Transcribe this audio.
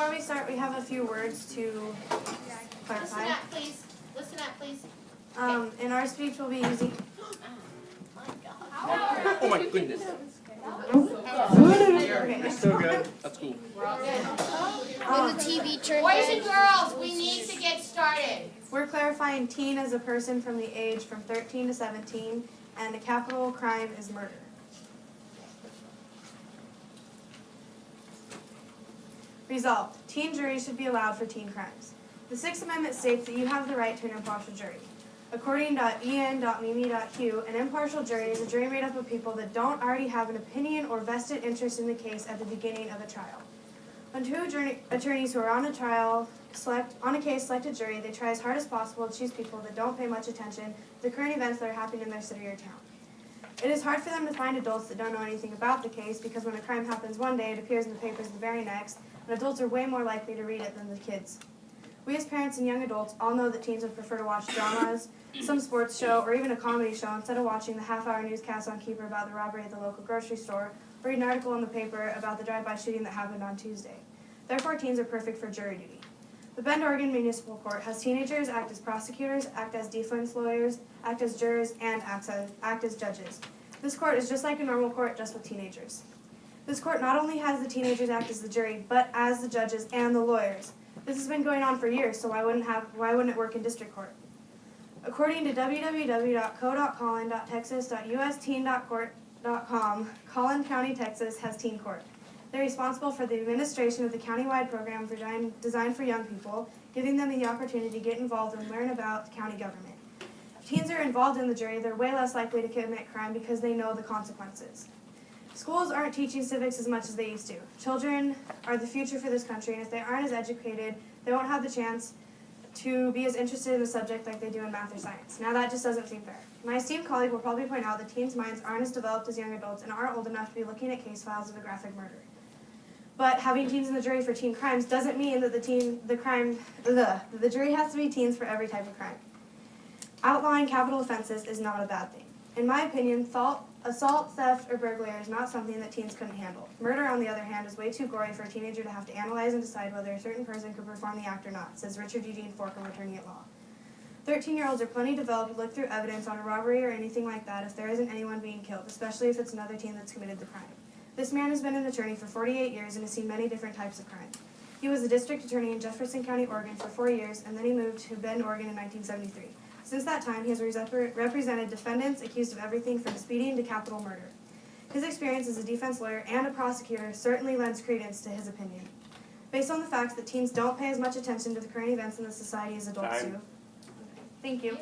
Before we start, we have a few words to clarify. Listen up, please. Listen up, please. In our speech, we'll be using. My God. Oh my goodness. Okay. So good. That's cool. When the TV turns Boys and girls, we need to get started. We're clarifying teen as a person from the age from 13 to 17, and a capital crime is murder. Resolved. Teen juries should be allowed for teen crimes. The Sixth Amendment states that you have the right to an impartial jury. According to en.mimi.hu, an impartial jury is a jury made up of people that don't already have an opinion or vested interest in the case at the beginning of a trial. When two attorneys who are on a trial on a case select a jury, they try as hard as possible to choose people that don't pay much attention to the current events that are happening in their city or town. It is hard for them to find adults that don't know anything about the case because when a crime happens one day, it appears in the papers the very next, and adults are way more likely to read it than the kids. We as parents and young adults all know that teens would prefer to watch dramas, some sports show, or even a comedy show instead of watching the half-hour newscast on Keeper about the robbery at the local grocery store, or read an article in the paper about the drive-by shooting that happened on Tuesday. Therefore, teens are perfect for jury duty. The Bend, Oregon Municipal Court has teenagers act as prosecutors, act as defense lawyers, act as jurors, and act as judges. This court is just like a normal court, just with teenagers. This court not only has the teenagers act as the jury, but as the judges and the lawyers. This has been going on for years, so why wouldn't it work in district court? According to www.co.collin.texas.usteen.court.com, Collin County, Texas has teen court. They're responsible for the administration of the countywide program designed for young people, giving them the opportunity to get involved and learn about county government. If teens are involved in the jury, they're way less likely to commit crime because they know the consequences. Schools aren't teaching civics as much as they used to. Children are the future for this country, and if they aren't as educated, they won't have the chance to be as interested in the subject like they do in math or science. Now that just doesn't seem fair. My esteemed colleague will probably point out that teens' minds aren't as developed as young adults and aren't old enough to be looking at case files of a graphic murder. But having teens in the jury for teen crimes doesn't mean that the jury has to be teens for every type of crime. Outlawing capital offenses is not a bad thing. In my opinion, assault, theft, or burglary is not something that teens couldn't handle. Murder, on the other hand, is way too gory for a teenager to have to analyze and decide whether a certain person could perform the act or not, says Richard Eugene Forkham, attorney at law. 13-year-olds are plenty developed to look through evidence on a robbery or anything like that if there isn't anyone being killed, especially if it's another teen that's committed the crime. This man has been an attorney for 48 years and has seen many different types of crime. He was the district attorney in Jefferson County, Oregon for 4 years, and then he moved to Bend, Oregon in 1973. Since that time, he has represented defendants accused of everything from speeding to capital murder. His experience as a defense lawyer and a prosecutor certainly lends credence to his opinion. Based on the fact that teens don't pay as much attention to the current events in the society as adults do. Thank you.